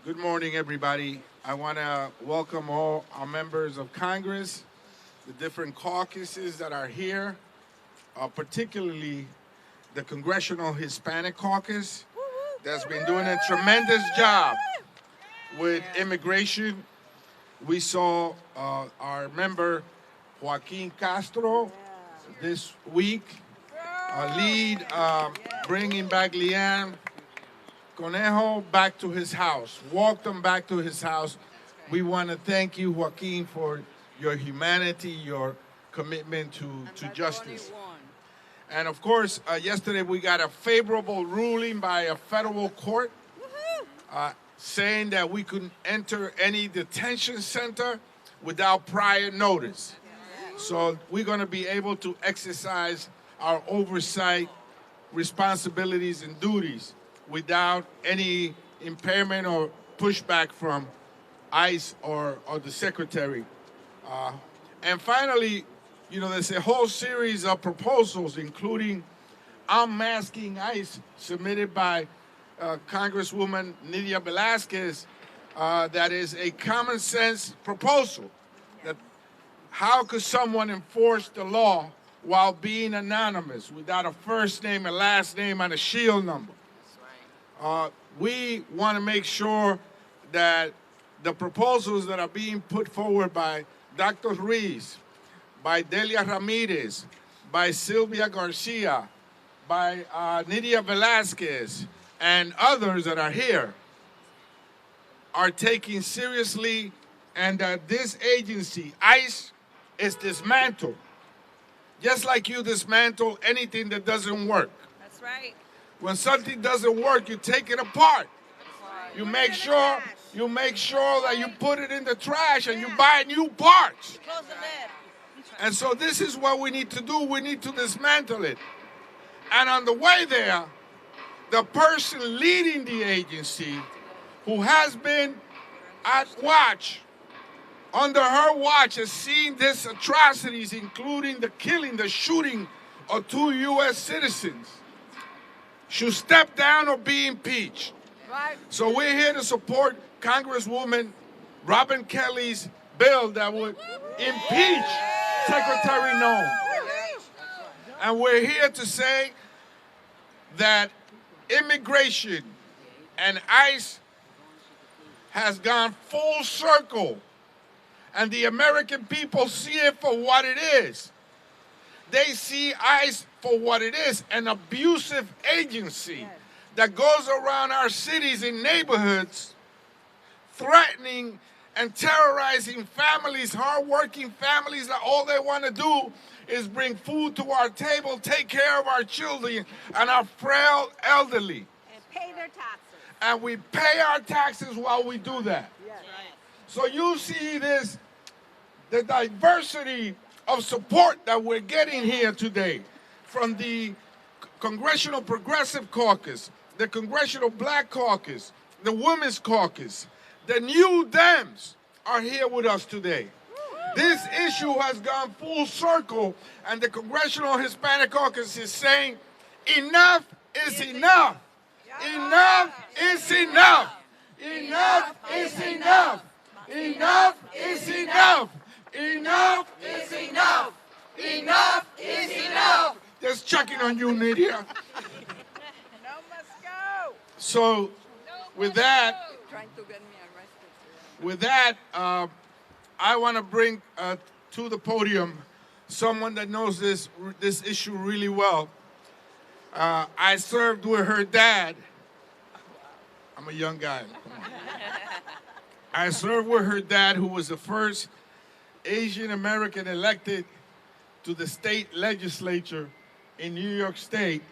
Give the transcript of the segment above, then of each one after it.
Good morning, everybody. I want to welcome all our members of Congress, the different caucuses that are here, particularly the Congressional Hispanic Caucus that's been doing a tremendous job with immigration. We saw our member Joaquin Castro this week lead bringing back Leanne Conejo back to his house, walked him back to his house. We want to thank you, Joaquin, for your humanity, your commitment to justice. And of course, yesterday we got a favorable ruling by a federal court saying that we couldn't enter any detention center without prior notice. So we're going to be able to exercise our oversight responsibilities and duties without any impairment or pushback from ICE or the secretary. And finally, there's a whole series of proposals, including unmasking ICE, submitted by Congresswoman Nydia Velázquez, that is a common sense proposal. That how could someone enforce the law while being anonymous, without a first name, a last name, and a shield number? We want to make sure that the proposals that are being put forward by Dr. Ruiz, by Delia Ramirez, by Sylvia Garcia, by Nydia Velázquez, and others that are here are taken seriously, and that this agency, ICE, is dismantled. Just like you dismantle anything that doesn't work. That's right. When something doesn't work, you take it apart. You make sure that you put it in the trash and you buy new parts. Close the lid. And so this is what we need to do. We need to dismantle it. And on the way there, the person leading the agency, who has been at watch, under her watch, has seen these atrocities, including the killing, the shooting of 2 U.S. citizens, should step down or be impeached. Right. So we're here to support Congresswoman Robin Kelly's bill that would impeach Secretary Noem. And we're here to say that immigration and ICE has gone full circle, and the American people see it for what it is. They see ICE for what it is, an abusive agency that goes around our cities and neighborhoods threatening and terrorizing families, hardworking families that all they want to do is bring food to our table, take care of our children and our frail elderly. And pay their taxes. And we pay our taxes while we do that. Yes. So you see the diversity of support that we're getting here today from the Congressional Progressive Caucus, the Congressional Black Caucus, the Women's Caucus. The New Dems are here with us today. This issue has gone full circle, and the Congressional Hispanic Caucus is saying, enough is enough. Enough is enough. Enough is enough. Enough is enough. Enough is enough. Enough is enough. Just checking on you, Nydia. No must go. So, with that, Trying to get me arrested. With that, I want to bring to the podium someone that knows this issue really well. I served with her dad. I'm a young guy. I served with her dad, who was the first Asian American elected to the state legislature in New York State.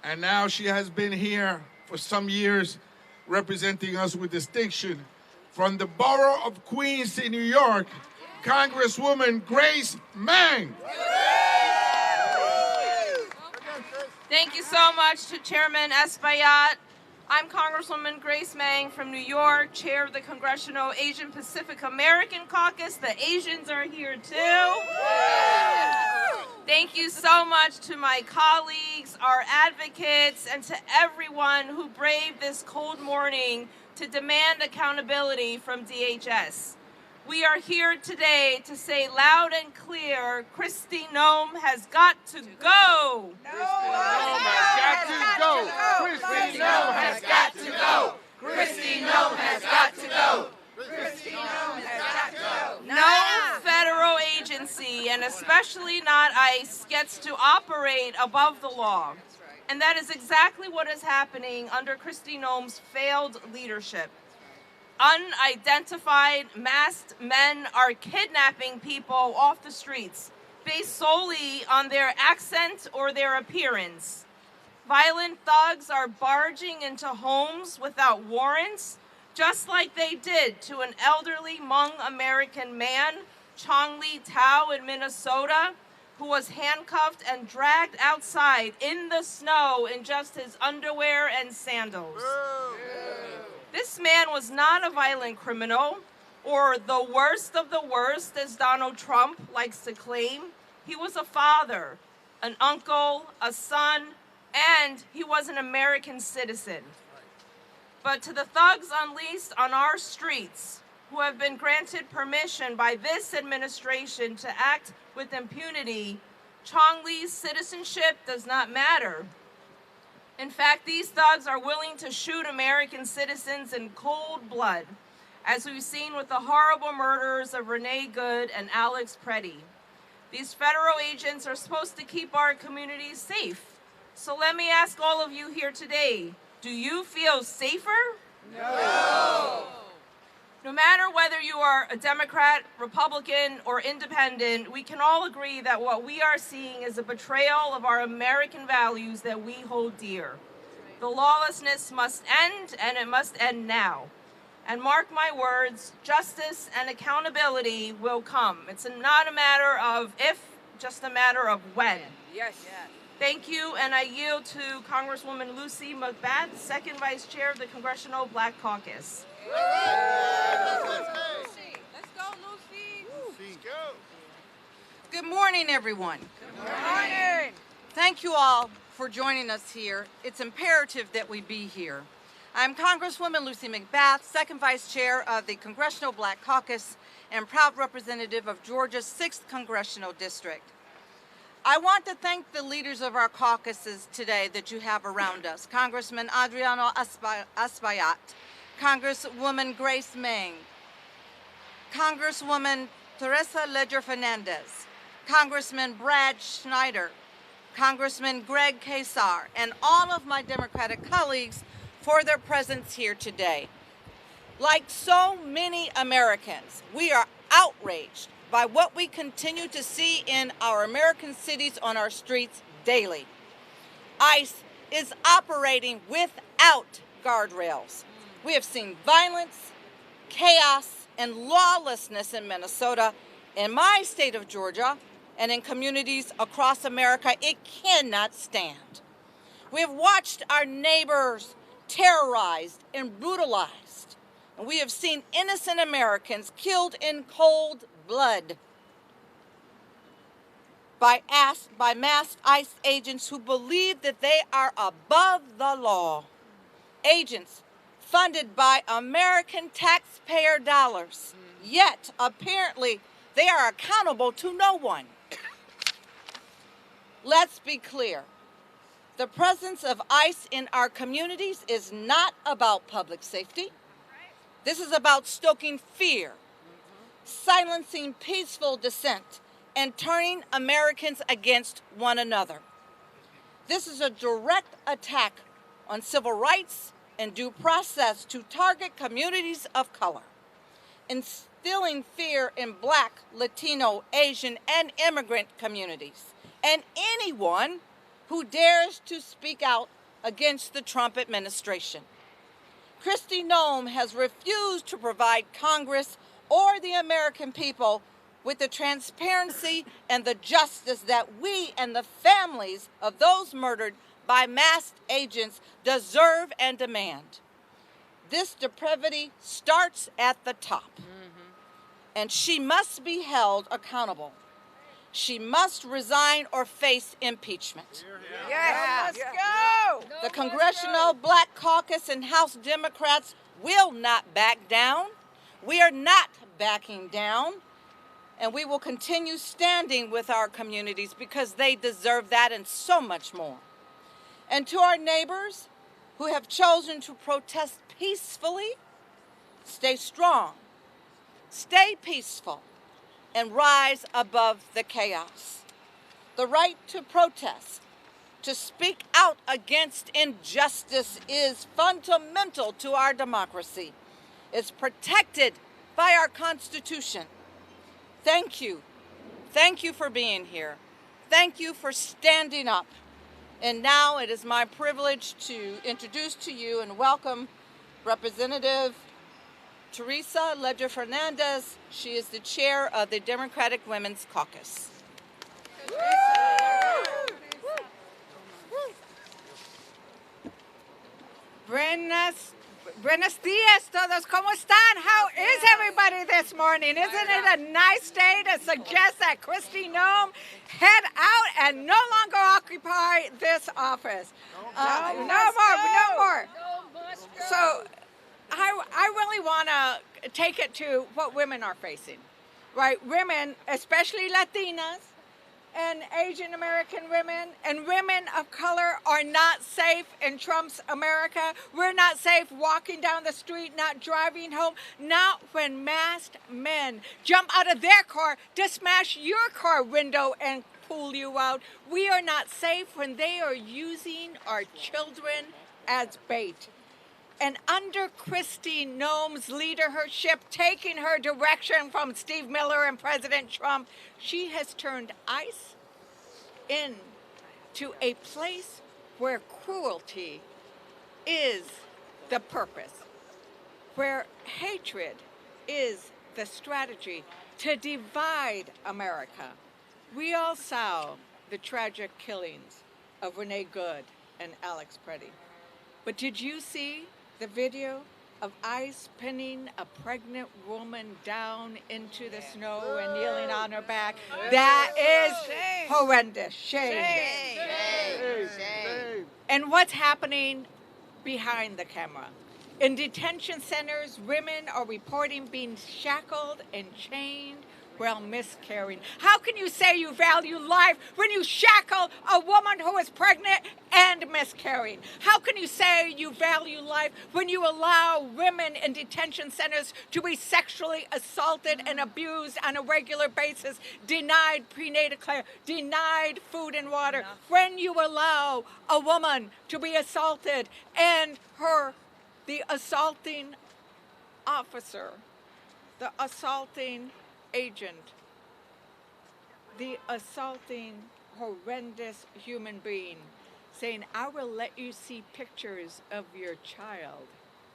And now she has been here for some years representing us with distinction. From the borough of Queens in New York, Congresswoman Grace Meng. Thank you so much to Chairman Espaillat. I'm Congresswoman Grace Meng from New York, chair of the Congressional Asian Pacific American Caucus. The Asians are here too. Thank you so much to my colleagues, our advocates, and to everyone who braved this cold morning to demand accountability from DHS. We are here today to say loud and clear, Kristi Noem has got to go. Noem has got to go. Kristi Noem has got to go. Kristi Noem has got to go. Kristi Noem has got to go. No federal agency, and especially not ICE, gets to operate above the law. And that is exactly what is happening under Kristi Noem's failed leadership. Unidentified masked men are kidnapping people off the streets based solely on their accent or their appearance. Violent thugs are barging into homes without warrants, just like they did to an elderly Hmong American man, Chong Lee Tao in Minnesota, who was handcuffed and dragged outside in the snow in just his underwear and sandals. This man was not a violent criminal, or the worst of the worst, as Donald Trump likes to claim. He was a father, an uncle, a son, and he was an American citizen. But to the thugs unleashed on our streets, who have been granted permission by this administration to act with impunity, Chong Lee's citizenship does not matter. In fact, these thugs are willing to shoot American citizens in cold blood, as we've seen with the horrible murders of Renee Good and Alex Preddy. These federal agents are supposed to keep our communities safe. So let me ask all of you here today, do you feel safer? No. No matter whether you are a Democrat, Republican, or independent, we can all agree that what we are seeing is a betrayal of our American values that we hold dear. The lawlessness must end, and it must end now. And mark my words, justice and accountability will come. It's not a matter of if, just a matter of when. Yes. Thank you, and I yield to Congresswoman Lucy McBath, second vice chair of the Congressional Black Caucus. Let's go, Lucy. Good morning, everyone. Good morning. Thank you all for joining us here. It's imperative that we be here. I'm Congresswoman Lucy McBath, second vice chair of the Congressional Black Caucus and proud representative of Georgia's 6th Congressional District. I want to thank the leaders of our caucuses today that you have around us. Congressman Adriano Espaillat, Congresswoman Grace Meng, Congresswoman Teresa Ledger Fernandez, Congressman Brad Schneider, Congressman Greg Casar, and all of my Democratic colleagues for their presence here today. Like so many Americans, we are outraged by what we continue to see in our American cities on our streets daily. ICE is operating without guardrails. We have seen violence, chaos, and lawlessness in Minnesota, in my state of Georgia, and in communities across America. It cannot stand. We have watched our neighbors terrorized and brutalized, and we have seen innocent Americans killed in cold blood by masked ICE agents who believe that they are above the law. Agents funded by American taxpayer dollars, yet apparently they are accountable to no one. Let's be clear. The presence of ICE in our communities is not about public safety. This is about stoking fear, silencing peaceful dissent, and turning Americans against one another. This is a direct attack on civil rights and due process to target communities of color, instilling fear in Black, Latino, Asian, and immigrant communities, and anyone who dares to speak out against the Trump administration. Kristi Noem has refused to provide Congress or the American people with the transparency and the justice that we and the families of those murdered by masked agents deserve and demand. This depravity starts at the top, and she must be held accountable. She must resign or face impeachment. Yes. Let's go. The Congressional Black Caucus and House Democrats will not back down. We are not backing down. And we will continue standing with our communities because they deserve that and so much more. And to our neighbors who have chosen to protest peacefully, stay strong, stay peaceful, and rise above the chaos. The right to protest, to speak out against injustice is fundamental to our democracy. It's protected by our Constitution. Thank you. Thank you for being here. Thank you for standing up. And now it is my privilege to introduce to you and welcome Representative Teresa Ledger Fernandez. She is the chair of the Democratic Women's Caucus. Buenos dias todos, ¿cómo están? How is everybody this morning? Isn't it a nice day to suggest that Kristi Noem head out and no longer occupy this office? No more. So I really want to take it to what women are facing, right? Women, especially Latinas, and Asian American women and women of color are not safe in Trump's America. We're not safe walking down the street, not driving home, not when masked men jump out of their car to smash your car window and pull you out. We are not safe when they are using our children as bait. And under Kristi Noem's leadership, taking her direction from Steve Miller and President Trump, she has turned ICE into a place where cruelty is the purpose, where hatred is the strategy to divide America. We all saw the tragic killings of Renee Good and Alex Preddy. But did you see the video of ICE pinning a pregnant woman down into the snow and kneeling on her back? That is horrendous. Shame. And what's happening behind the camera? In detention centers, women are reporting being shackled and chained while miscarrying. How can you say you value life when you shackle a woman who is pregnant and miscarrying? How can you say you value life when you allow women in detention centers to be sexually assaulted and abused on a regular basis, denied prenatal care, denied food and water? When you allow a woman to be assaulted and the assaulting officer, the assaulting agent, the assaulting, horrendous human being saying, I will let you see pictures of your child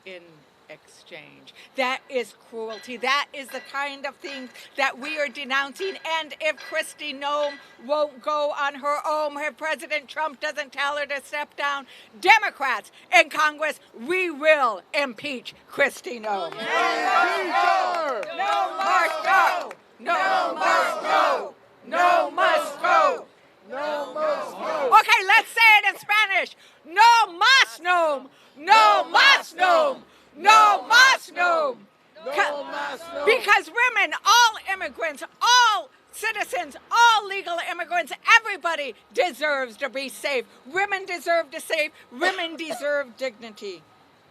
in exchange. That is cruelty. That is the kind of thing that we are denouncing. And if Kristi Noem won't go on her own, if President Trump doesn't tell her to step down, Democrats in Congress, we will impeach Kristi Noem. No must go. No must go. No must go. No must go. Okay, let's say it in Spanish. No mas Noem. No mas Noem. No mas Noem. Because women, all immigrants, all citizens, all legal immigrants, everybody deserves to be safe. Women deserve to save. Women deserve dignity.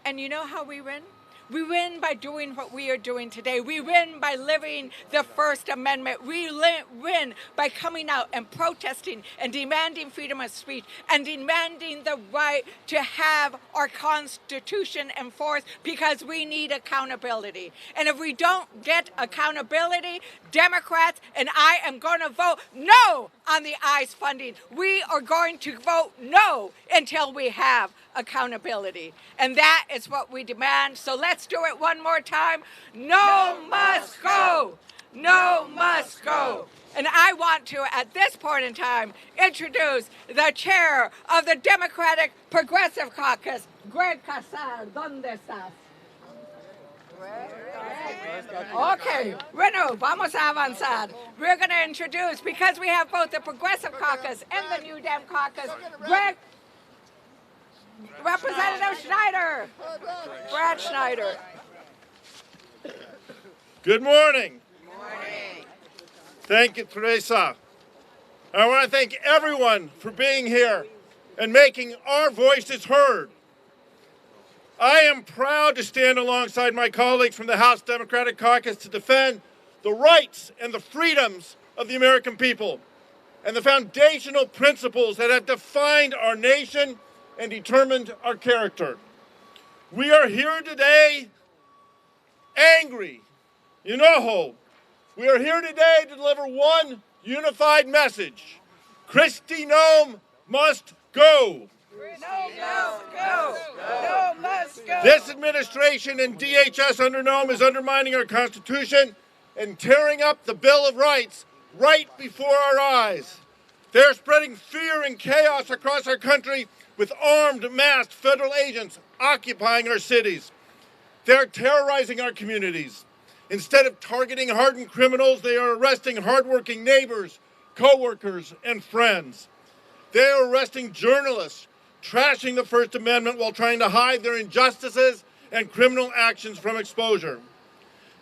And you know how we win? We win by doing what we are doing today. We win by living the First Amendment. We win by coming out and protesting and demanding freedom of speech and demanding the right to have our Constitution enforced because we need accountability. And if we don't get accountability, Democrats and I am going to vote no on the ICE funding. We are going to vote no until we have accountability. And that is what we demand. So let's do it one more time. No must go. No must go. And I want to, at this point in time, introduce the chair of the Democratic Progressive Caucus, Greg Casar. ¿Dónde estás? Okay, bueno, vamos a avanzar. We're going to introduce, because we have both the Progressive Caucus and the New Dem Caucus, Representative Schneider. Brad Schneider. Good morning. Good morning. Thank you, Teresa. I want to thank everyone for being here and making our voices heard. I am proud to stand alongside my colleagues from the House Democratic Caucus to defend the rights and the freedoms of the American people and the foundational principles that have defined our nation and determined our character. We are here today angry, enojo. We are here today to deliver one unified message. Kristi Noem must go. No must go. This administration and DHS under Noem is undermining our Constitution and tearing up the Bill of Rights right before our eyes. They're spreading fear and chaos across our country with armed, masked federal agents occupying our cities. They're terrorizing our communities. Instead of targeting hardened criminals, they are arresting hardworking neighbors, co-workers, and friends. They are arresting journalists, trashing the First Amendment while trying to hide their injustices and criminal actions from exposure.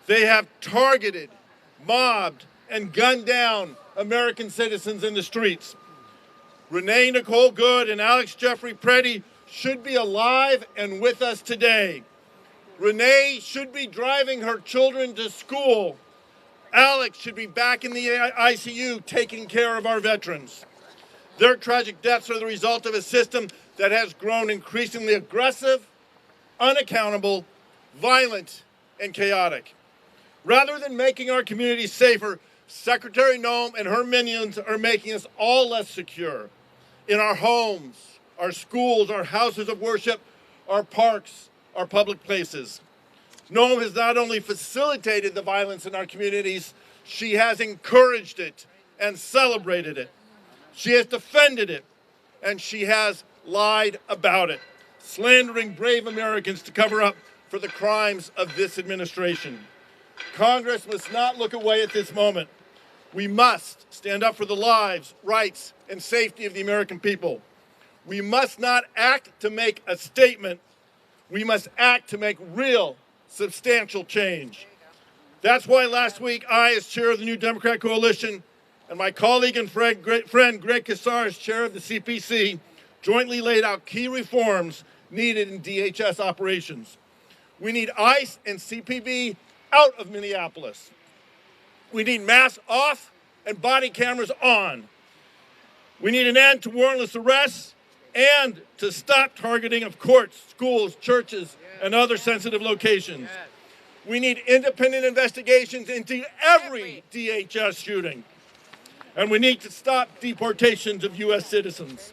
They have targeted, mobbed, and gunned down American citizens in the streets. Renee Nicole Good and Alex Jeffrey Preddy should be alive and with us today. Renee should be driving her children to school. Alex should be back in the ICU taking care of our veterans. Their tragic deaths are the result of a system that has grown increasingly aggressive, unaccountable, violent, and chaotic. Rather than making our communities safer, Secretary Noem and her minions are making us all less secure in our homes, our schools, our houses of worship, our parks, our public places. Noem has not only facilitated the violence in our communities, she has encouraged it and celebrated it. She has defended it, and she has lied about it, slandering brave Americans to cover up for the crimes of this administration. Congress must not look away at this moment. We must stand up for the lives, rights, and safety of the American people. We must not act to make a statement. We must act to make real, substantial change. That's why last week I, as chair of the New Democrat Coalition, and my colleague and friend Greg Casar, as chair of the CPC, jointly laid out key reforms needed in DHS operations. We need ICE and CPB out of Minneapolis. We need masks off and body cameras on. We need an end to warrantless arrests and to stop targeting of courts, schools, churches, and other sensitive locations. We need independent investigations into every DHS shooting. And we need to stop deportations of U.S. citizens.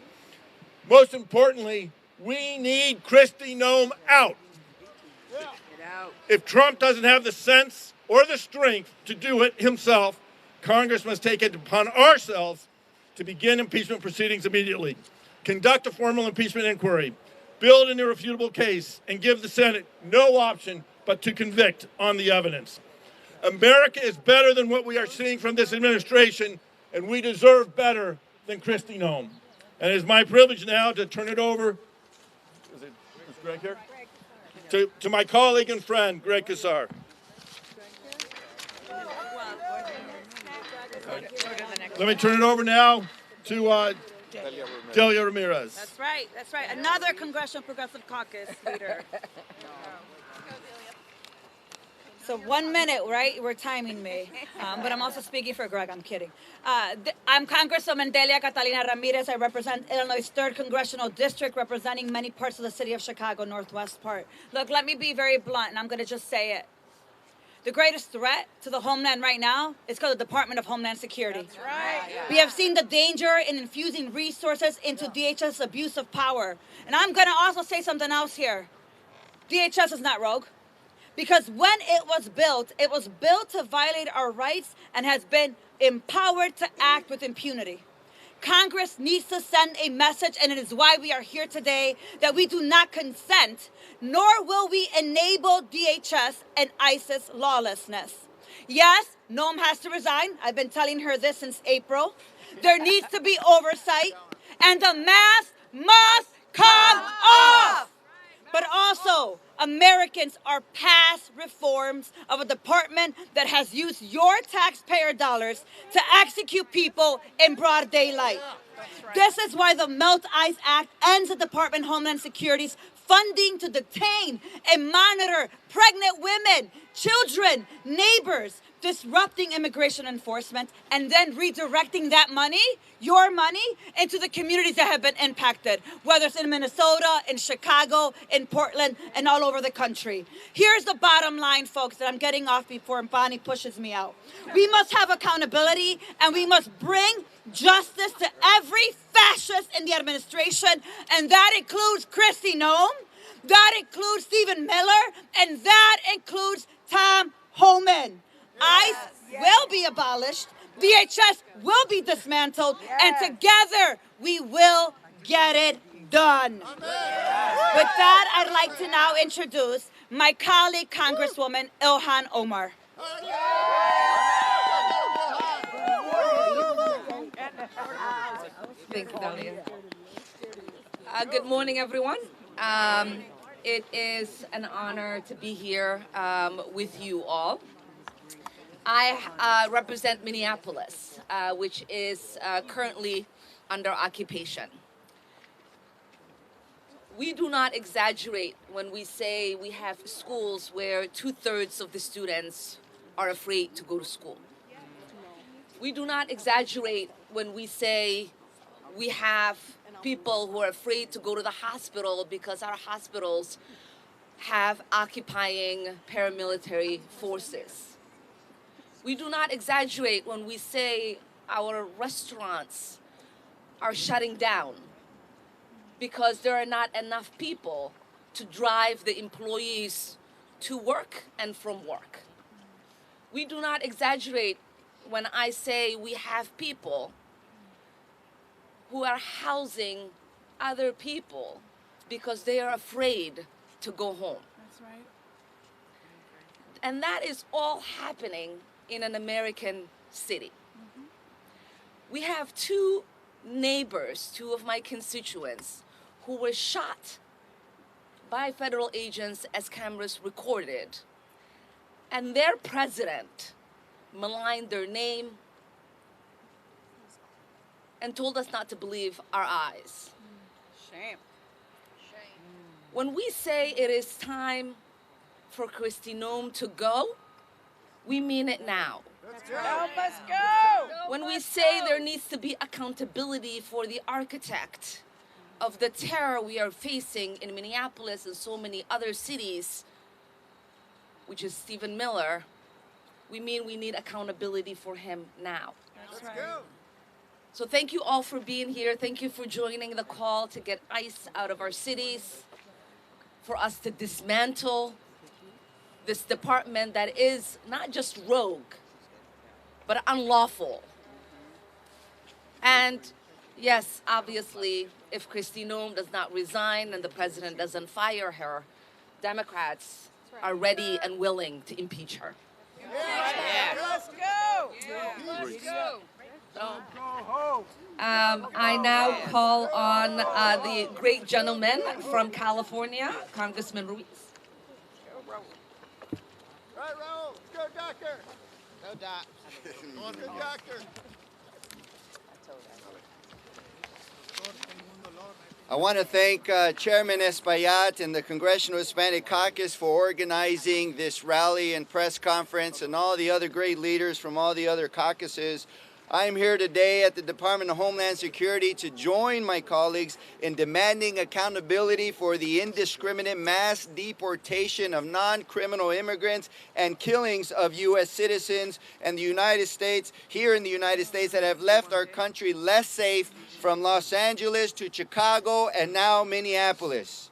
Most importantly, we need Kristi Noem out. If Trump doesn't have the sense or the strength to do it himself, Congress must take it upon ourselves to begin impeachment proceedings immediately, conduct a formal impeachment inquiry, build an irrefutable case, and give the Senate no option but to convict on the evidence. America is better than what we are seeing from this administration, and we deserve better than Kristi Noem. And it is my privilege now to turn it over, is Greg here? To my colleague and friend, Greg Casar. Let me turn it over now to Delia Ramirez. That's right. Another Congressional Progressive Caucus leader. So 1 minute, right? We're timing me. But I'm also speaking for Greg. I'm kidding. I'm Congresswoman Delia Catalina Ramirez. I represent Illinois' 3rd Congressional District, representing many parts of the city of Chicago, northwest part. Look, let me be very blunt, and I'm going to just say it. The greatest threat to the homeland right now is called the Department of Homeland Security. That's right. We have seen the danger in infusing resources into DHS abuse of power. And I'm going to also say something else here. DHS is not rogue. Because when it was built to violate our rights and has been empowered to act with impunity. Congress needs to send a message, and it is why we are here today, that we do not consent, nor will we enable DHS and ISIS lawlessness. Yes, Noem has to resign. I've been telling her this since April. There needs to be oversight, and the mask must come off. But also, Americans are past reforms of a department that has used your taxpayer dollars to execute people in broad daylight. This is why the Melt Ice Act ends the Department of Homeland Security's funding to detain and monitor pregnant women, children, neighbors, disrupting immigration enforcement, and then redirecting that money, your money, into the communities that have been impacted, whether it's in Minnesota, in Chicago, in Portland, and all over the country. Here's the bottom line, folks, that I'm getting off before Bonnie pushes me out. We must have accountability, and we must bring justice to every fascist in the administration, and that includes Kristi Noem, that includes Stephen Miller, and that includes Tom Homan. ICE will be abolished, DHS will be dismantled, and together we will get it done. With that, I'd like to now introduce my colleague, Congresswoman Ilhan Omar. Thank you, Dahlia. Good morning, everyone. It is an honor to be here with you all. I represent Minneapolis, which is currently under occupation. We do not exaggerate when we say we have schools where 2/3 of the students are afraid to go to school. We do not exaggerate when we say we have people who are afraid to go to the hospital because our hospitals have occupying paramilitary forces. We do not exaggerate when we say our restaurants are shutting down because there are not enough people to drive the employees to work and from work. We do not exaggerate when I say we have people who are housing other people because they are afraid to go home. That's right. And that is all happening in an American city. We have two neighbors, two of my constituents, who were shot by federal agents as cameras recorded. And their president maligned their name and told us not to believe our eyes. Shame. When we say it is time for Kristi Noem to go, we mean it now. No must go. When we say there needs to be accountability for the architect of the terror we are facing in Minneapolis and so many other cities, which is Stephen Miller, we mean we need accountability for him now. Let's go. So thank you all for being here. Thank you for joining the call to get ICE out of our cities, for us to dismantle this department that is not just rogue, but unlawful. And yes, obviously, if Kristi Noem does not resign and the president doesn't fire her, Democrats are ready and willing to impeach her. Let's go. Let's go. I now call on the great gentleman from California, Congressman Ruiz. Right, Raul. Go, doctor. Go, doc. Go, doctor. I want to thank Chairman Espaillat and the Congressional Hispanic Caucus for organizing this rally and press conference, and all the other great leaders from all the other caucuses. I'm here today at the Department of Homeland Security to join my colleagues in demanding accountability for the indiscriminate mass deportation of non-criminal immigrants and killings of U.S. citizens and the United States, here in the United States, that have left our country less safe, from Los Angeles to Chicago and now Minneapolis.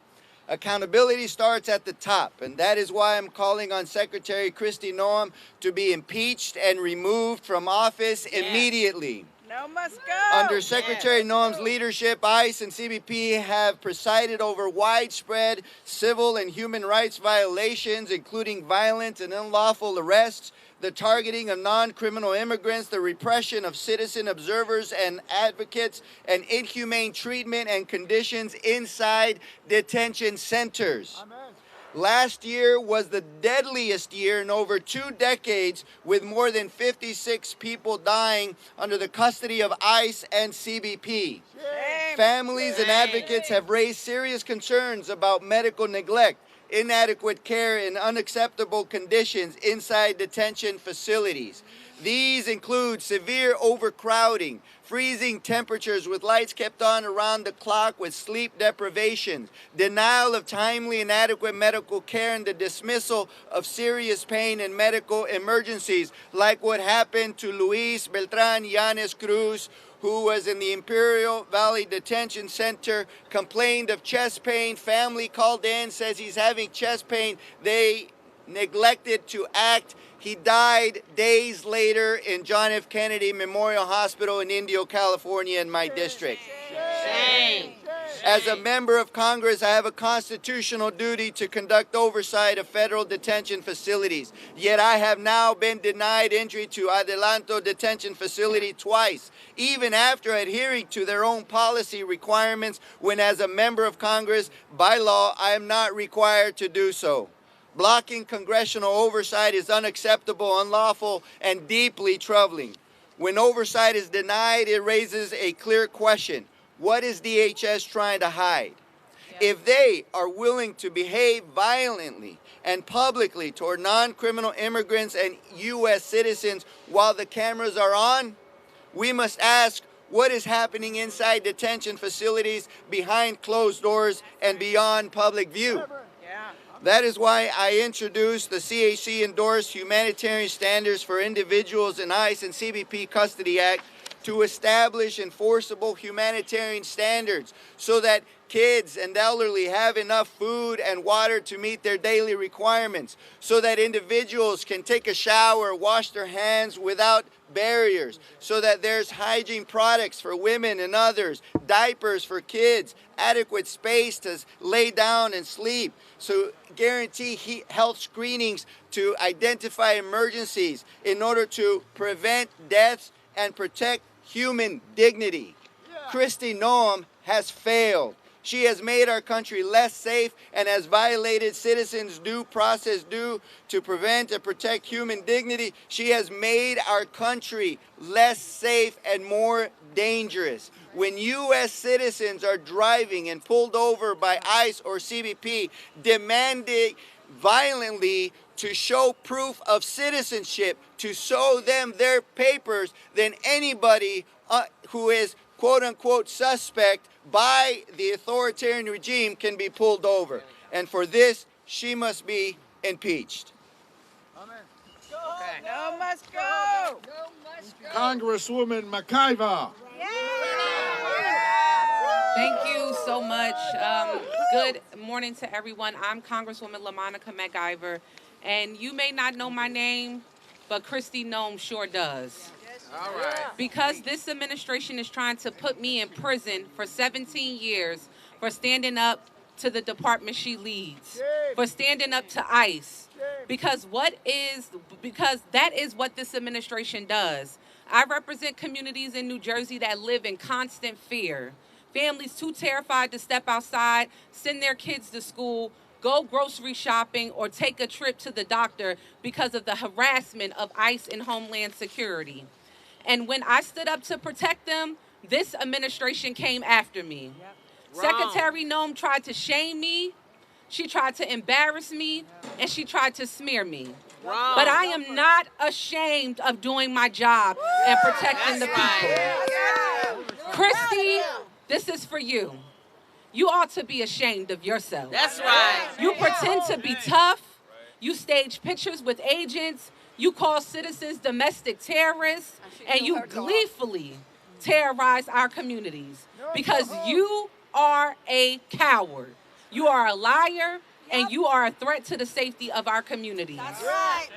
Accountability starts at the top, and that is why I'm calling on Secretary Kristi Noem to be impeached and removed from office immediately. No must go. Under Secretary Noem's leadership, ICE and CBP have presided over widespread civil and human rights violations, including violent and unlawful arrests, the targeting of non-criminal immigrants, the repression of citizen observers and advocates, and inhumane treatment and conditions inside detention centers. Amen. Last year was the deadliest year in over 2 decades, with more than 56 people dying under the custody of ICE and CBP. Families and advocates have raised serious concerns about medical neglect, inadequate care, and unacceptable conditions inside detention facilities. These include severe overcrowding, freezing temperatures with lights kept on around the clock with sleep deprivation, denial of timely and adequate medical care, and the dismissal of serious pain and medical emergencies, like what happened to Luis Beltran Yanes Cruz, who was in the Imperial Valley Detention Center, complained of chest pain. Family called in, says he's having chest pain. They neglected to act. He died days later in John F. Kennedy Memorial Hospital in Indio, California, in my district. Shame. As a member of Congress, I have a constitutional duty to conduct oversight of federal detention facilities. Yet I have now been denied entry to Adelanto Detention Facility twice, even after adhering to their own policy requirements, when as a member of Congress, by law, I am not required to do so. Blocking congressional oversight is unacceptable, unlawful, and deeply troubling. When oversight is denied, it raises a clear question. What is DHS trying to hide? If they are willing to behave violently and publicly toward non-criminal immigrants and U.S. citizens while the cameras are on, we must ask what is happening inside detention facilities behind closed doors and beyond public view. That is why I introduced the CHC-endorsed Humanitarian Standards for Individuals in ICE and CBP Custody Act to establish enforceable humanitarian standards so that kids and elderly have enough food and water to meet their daily requirements, so that individuals can take a shower, wash their hands without barriers, so that there's hygiene products for women and others, diapers for kids, adequate space to lay down and sleep, so guarantee health screenings to identify emergencies in order to prevent deaths and protect human dignity. Kristi Noem has failed. She has made our country less safe and has violated citizens' due process due to prevent and protect human dignity. She has made our country less safe and more dangerous. When U.S. citizens are driving and pulled over by ICE or CBP, demanding violently to show proof of citizenship, to show them their papers, then anybody who is quote-unquote suspect by the authoritarian regime can be pulled over. And for this, she must be impeached. Amen. No must go. Congresswoman McIver. Thank you so much. Good morning to everyone. I'm Congresswoman LaMonica McIver, and you may not know my name, but Kristi Noem sure does. All right. Because this administration is trying to put me in prison for 17 years for standing up to the department she leads, for standing up to ICE. Because that is what this administration does. I represent communities in New Jersey that live in constant fear. Families too terrified to step outside, send their kids to school, go grocery shopping, or take a trip to the doctor because of the harassment of ICE and Homeland Security. And when I stood up to protect them, this administration came after me. Secretary Noem tried to shame me, she tried to embarrass me, and she tried to smear me. But I am not ashamed of doing my job and protecting the people. Kristi, this is for you. You ought to be ashamed of yourself. That's right. You pretend to be tough. You stage pictures with agents. You call citizens domestic terrorists. And you gleefully terrorize our communities because you are a coward. You are a liar, and you are a threat to the safety of our communities. That's right.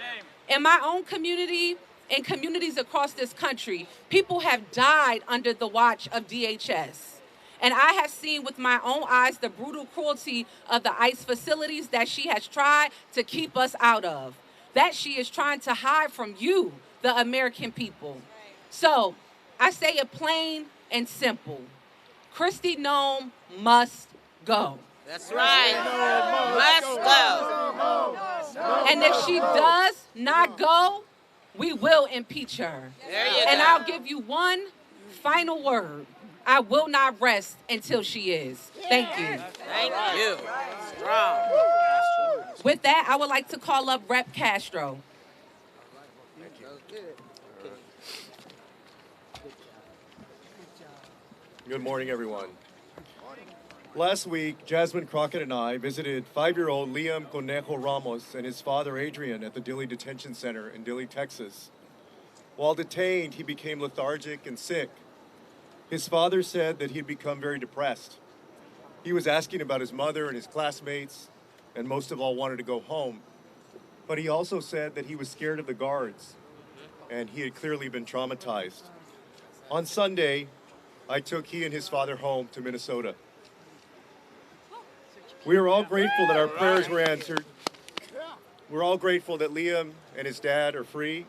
In my own community, in communities across this country, people have died under the watch of DHS. And I have seen with my own eyes the brutal cruelty of the ICE facilities that she has tried to keep us out of, that she is trying to hide from you, the American people. So I say it plain and simple. Kristi Noem must go. That's right. Must go. And if she does not go, we will impeach her. There you And go. I'll give you one final word. I will not rest until she is. Thank you. Thank you. Strong. With that, I would like to call up Rep. Castro. Good morning, everyone. Last week, Jasmine Crockett and I visited 5-year-old Liam Conejo Ramos and his father Adrian at the Dilley Detention Center in Dilley, Texas. While detained, he became lethargic and sick. His father said that he had become very depressed. He was asking about his mother and his classmates, and most of all wanted to go home. But he also said that he was scared of the guards, and he had clearly been traumatized. On Sunday, I took he and his father home to Minnesota. We are all grateful that our prayers were answered. We're all grateful that Liam and his dad are free.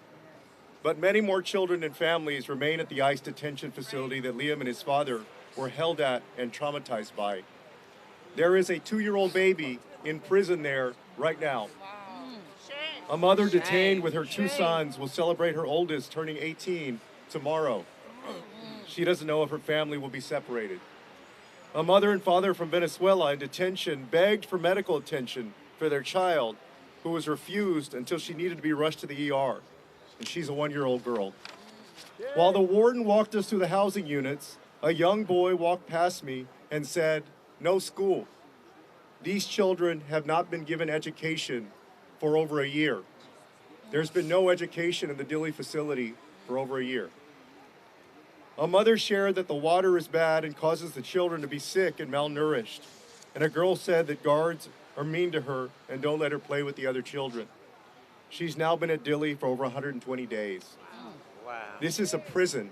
But many more children and families remain at the ICE detention facility that Liam and his father were held at and traumatized by. There is a 2-year-old baby in prison there right now. A mother detained with her 2 sons will celebrate her oldest turning 18 tomorrow. She doesn't know if her family will be separated. A mother and father from Venezuela in detention begged for medical attention for their child, who was refused until she needed to be rushed to the ER. And she's a 1-year-old girl. While the warden walked us through the housing units, a young boy walked past me and said, "No school. These children have not been given education for over a year. There's been no education in the Dilley facility for over a year." A mother shared that the water is bad and causes the children to be sick and malnourished. And a girl said that guards are mean to her and don't let her play with the other children. She's now been at Dilley for over 120 days. Wow. This is a prison,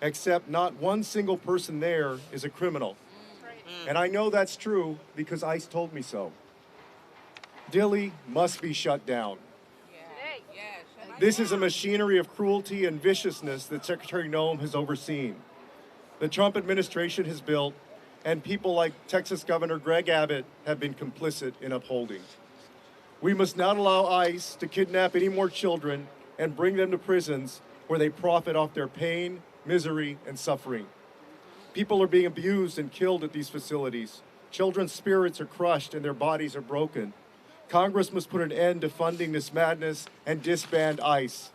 except not one single person there is a criminal. And I know that's true because ICE told me so. Dilley must be shut down. This is a machinery of cruelty and viciousness that Secretary Noem has overseen. The Trump administration has built, and people like Texas Governor Greg Abbott have been complicit in upholding. We must not allow ICE to kidnap any more children and bring them to prisons where they profit off their pain, misery, and suffering. People are being abused and killed at these facilities. Children's spirits are crushed and their bodies are broken. Congress must put an end to funding this madness and disband ICE.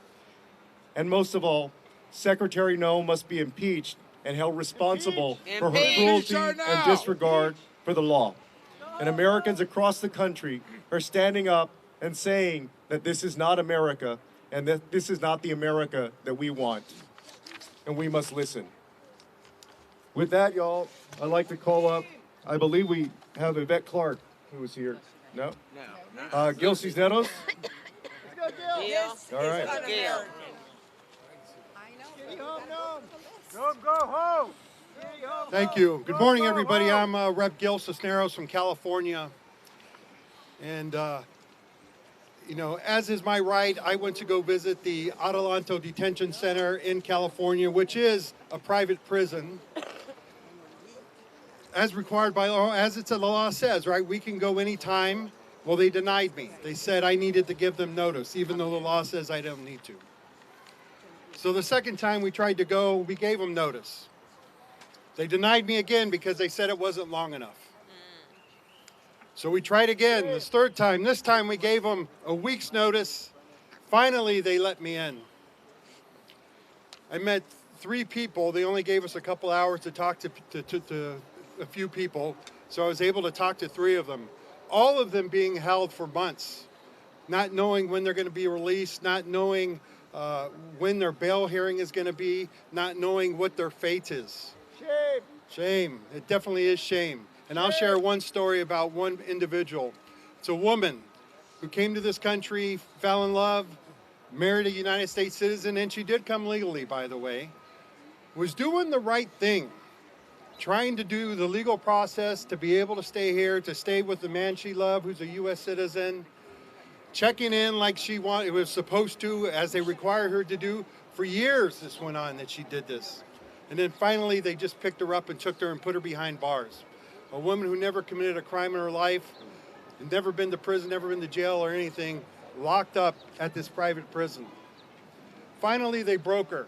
And most of all, Secretary Noem must be impeached and held responsible for her cruelty and disregard for the law. And Americans across the country are standing up and saying that this is not America and that this is not the America that we want. And we must listen. With that, y'all, I'd like to call up, I believe we have Yvette Clark who is here. No? No. Gil Cisneros? All right. Thank you. Good morning, everybody. I'm Rep. Gil Cisneros from California. And, as is my right, I went to go visit the Adelanto Detention Center in California, which is a private prison. As required by law, as it's the law says, right? We can go anytime. Well, they denied me. They said I needed to give them notice, even though the law says I don't need to. So the second time we tried to go, we gave them notice. They denied me again because they said it wasn't long enough. So we tried again, this third time. This time we gave them a week's notice. Finally, they let me in. I met 3 people. They only gave us a couple hours to talk to a few people. So I was able to talk to 3 of them. All of them being held for months, not knowing when they're going to be released, not knowing when their bail hearing is going to be, not knowing what their fate is. Shame. Shame. It definitely is shame. And I'll share one story about one individual. It's a woman who came to this country, fell in love, married a United States citizen, and she did come legally, by the way, was doing the right thing, trying to do the legal process to be able to stay here, to stay with the man she loved, who's a U.S. citizen, checking in like she was supposed to, as they required her to do. For years this went on that she did this. And then finally they just picked her up and took her and put her behind bars. A woman who never committed a crime in her life, never been to prison, never been to jail or anything, locked up at this private prison. Finally they broke her.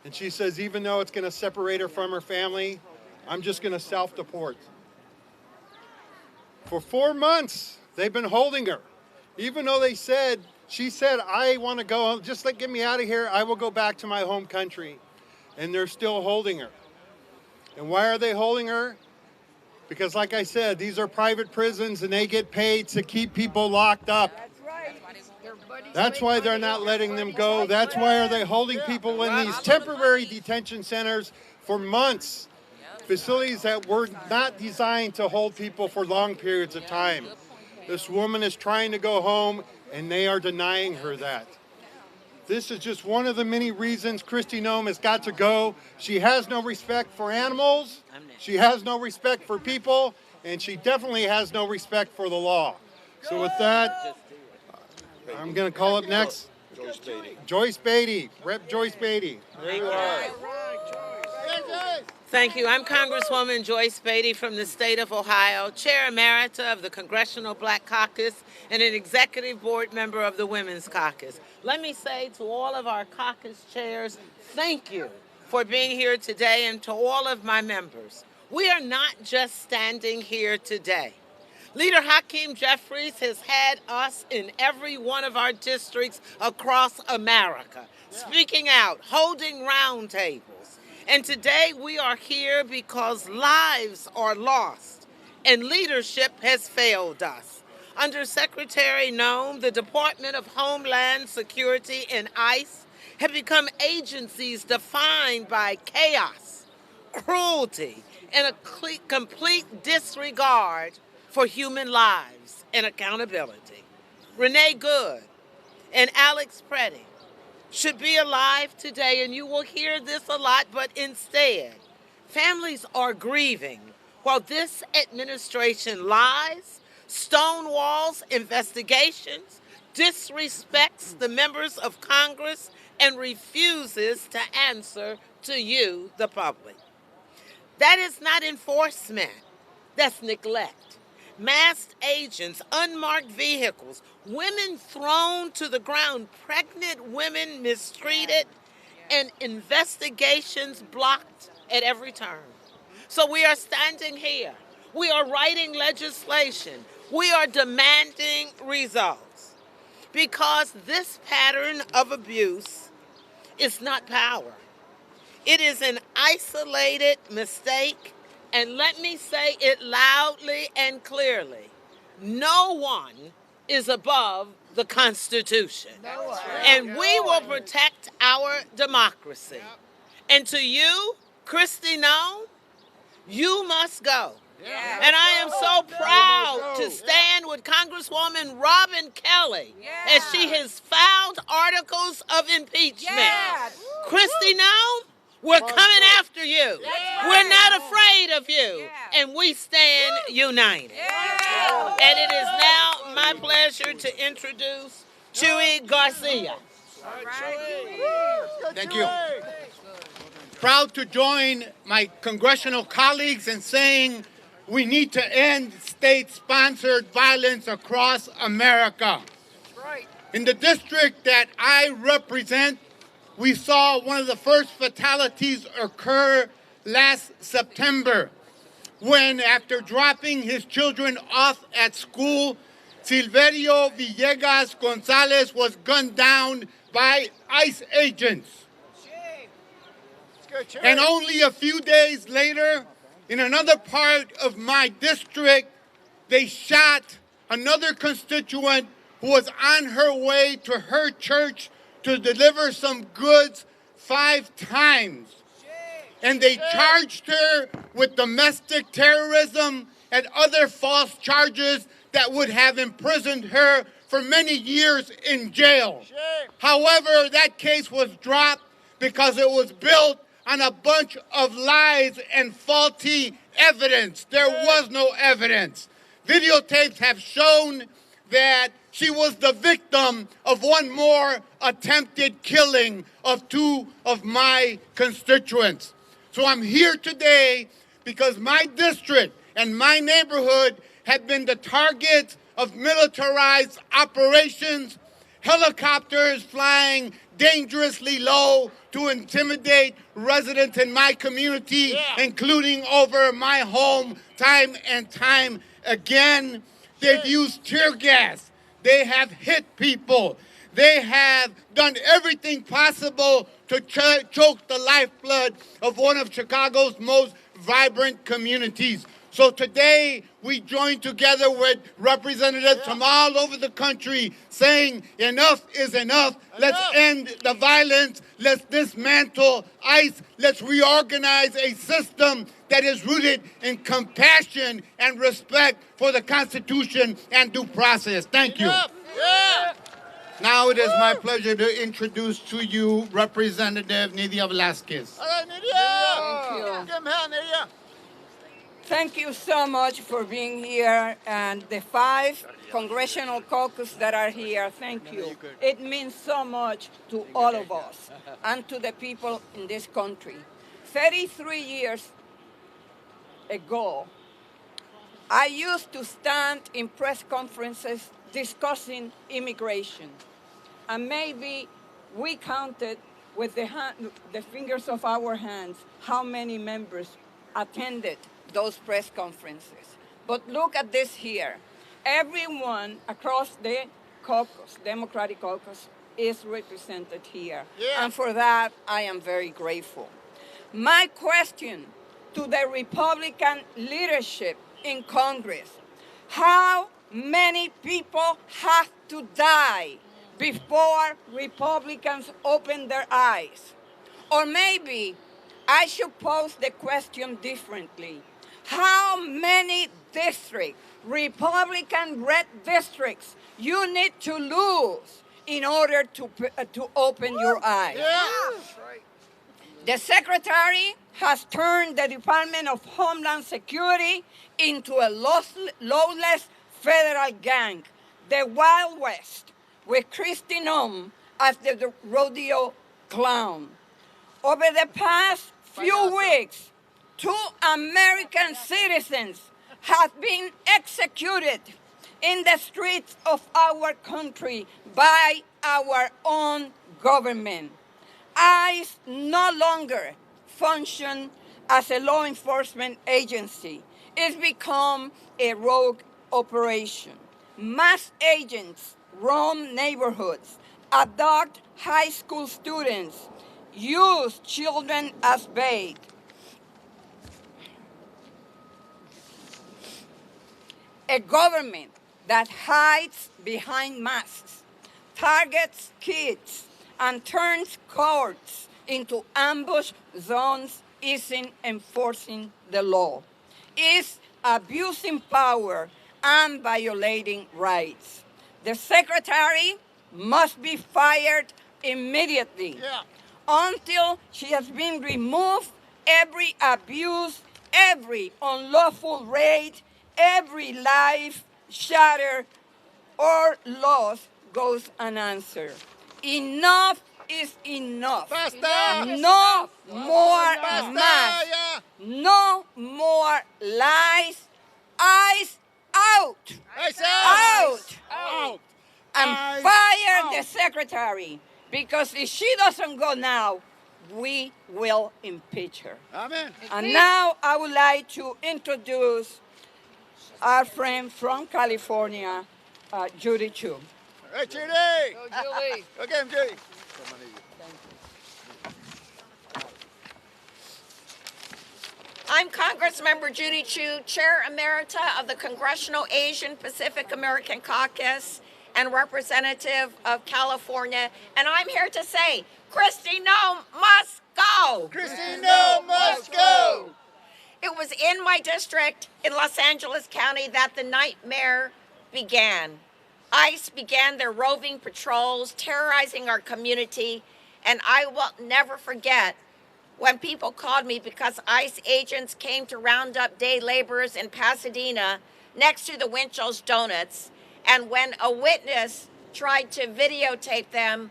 And she says, even though it's going to separate her from her family, I'm just going to self-deport. For 4 months, they've been holding her. Even though she said, I want to go, just get me out of here, I will go back to my home country. And they're still holding her. And why are they holding her? Because like I said, these are private prisons and they get paid to keep people locked up. That's why they're not letting them go. That's why are they holding people in these temporary detention centers for months. Facilities that were not designed to hold people for long periods of time. This woman is trying to go home, and they are denying her that. This is just one of the many reasons Kristi Noem has got to go. She has no respect for animals, she has no respect for people, and she definitely has no respect for the law. So with that, I'm going to call up next Joyce Beatty, Rep. Joyce Beatty. There you are. Thank you. I'm Congresswoman Joyce Beatty from the state of Ohio, Chair Emerita of the Congressional Black Caucus and an Executive Board member of the Women's Caucus. Let me say to all of our caucus chairs, thank you for being here today, and to all of my members. We are not just standing here today. Leader Hakeem Jeffries has had us in every one of our districts across America, speaking out, holding roundtables. And today we are here because lives are lost and leadership has failed us. Under Secretary Noem, the Department of Homeland Security and ICE have become agencies defined by chaos, cruelty, and a complete disregard for human lives and accountability. Renee Good and Alex Preddy should be alive today, and you will hear this a lot, but instead, families are grieving while this administration lies, stonewalls investigations, disrespects the members of Congress, and refuses to answer to you, the public. That is not enforcement, that's neglect. Masked agents, unmarked vehicles, women thrown to the ground, pregnant women mistreated, and investigations blocked at every turn. So we are standing here. We are writing legislation. We are demanding results. Because this pattern of abuse is not power. It is an isolated mistake. And let me say it loudly and clearly. No one is above the Constitution. And we will protect our democracy. And to you, Kristi Noem, you must go. And I am so proud to stand with Congresswoman Robin Kelly as she has filed articles of impeachment. Kristi Noem, we're coming after you. We're not afraid of you. And we stand united. And it is now my pleasure to introduce Chuy Garcia. Thank you. Proud to join my congressional colleagues in saying we need to end state-sponsored violence across America. In the district that I represent, we saw one of the first fatalities occur last September when, after dropping his children off at school, Silverio Villegas Gonzalez was gunned down by ICE agents. And only a few days later, in another part of my district, they shot another constituent who was on her way to her church to deliver some goods 5 times. And they charged her with domestic terrorism and other false charges that would have imprisoned her for many years in jail. However, that case was dropped because it was built on a bunch of lies and faulty evidence. There was no evidence. Videotapes have shown that she was the victim of one more attempted killing of two of my constituents. So I'm here today because my district and my neighborhood have been the target of militarized operations, helicopters flying dangerously low to intimidate residents in my community, including over my home time and time again. They've used tear gas. They have hit people. They have done everything possible to choke the lifeblood of one of Chicago's most vibrant communities. So today, we join together with representatives from all over the country saying enough is enough. Let's end the violence. Let's dismantle ICE. Let's reorganize a system that is rooted in compassion and respect for the Constitution and due process. Thank you. Now it is my pleasure to introduce to you Representative Nydia Velázquez. Thank you so much for being here, and the 5 congressional caucus that are here, thank you. It means so much to all of us and to the people in this country. 33 years ago, I used to stand in press conferences discussing immigration, and maybe we counted with the fingers of our hands how many members attended those press conferences. But look at this here. Everyone across the caucus, Democratic caucus, is represented here. And for that, I am very grateful. My question to the Republican leadership in Congress: how many people have to die before Republicans open their eyes? Or maybe I should pose the question differently. How many districts, Republican red districts, you need to lose in order to open your eyes? The Secretary has turned the Department of Homeland Security into a lawless federal gang, the Wild West, with Kristi Noem as the rodeo clown. Over the past few weeks, 2 American citizens have been executed in the streets of our country by our own government. ICE no longer function as a law enforcement agency. It's become a rogue operation. Mass agents roam neighborhoods, abduct high school students, use children as bait. A government that hides behind masks, targets kids, and turns courts into ambush zones isn't enforcing the law. It's abusing power and violating rights. The Secretary must be fired immediately. Until she has been removed, every abuse, every unlawful raid, every life shattered or lost goes unanswered. Enough is enough. No more masks. No more lies. ICE out. Out. And fire the Secretary, because if she doesn't go now, we will impeach her. Amen. And now I would like to introduce our friend from California, Judy Chu. Hey, Judy! Go, Julie. Go get him, Judy. I'm Congressmember Judy Chu, Chair Emerita of the Congressional Asian Pacific American Caucus and representative of California, and I'm here to say, Kristi Noem must go! Kristi Noem must go! It was in my district in Los Angeles County that the nightmare began. ICE began their roving patrols, terrorizing our community, and I will never forget when people called me because ICE agents came to round up day laborers in Pasadena next to the Winchell's Donuts, and when a witness tried to videotape them,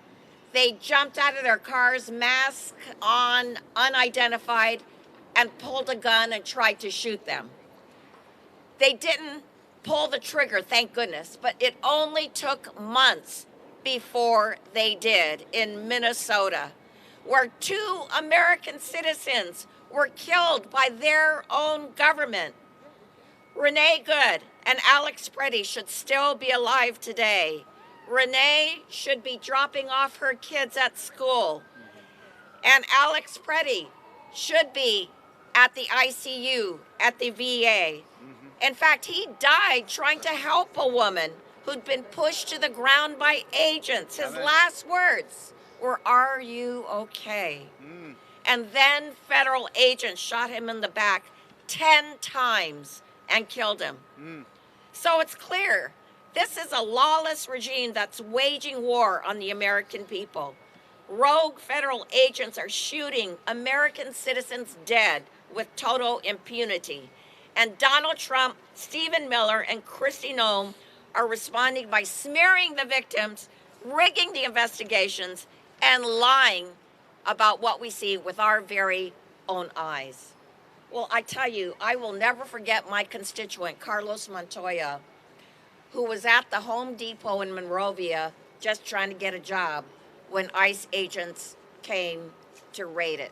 they jumped out of their cars, mask on, unidentified, and pulled a gun and tried to shoot them. They didn't pull the trigger, thank goodness, but it only took months before they did in Minnesota, where 2 American citizens were killed by their own government. Renee Good and Alex Preddy should still be alive today. Renee should be dropping off her kids at school, and Alex Preddy should be at the ICU at the VA. In fact, he died trying to help a woman who'd been pushed to the ground by agents. His last words were, "Are you okay?" And then federal agents shot him in the back 10 times and killed him. So it's clear, this is a lawless regime that's waging war on the American people. Rogue federal agents are shooting American citizens dead with total impunity. And Donald Trump, Stephen Miller, and Kristi Noem are responding by smearing the victims, rigging the investigations, and lying about what we see with our very own eyes. Well, I tell you, I will never forget my constituent, Carlos Montoya, who was at the Home Depot in Monrovia just trying to get a job when ICE agents came to raid it.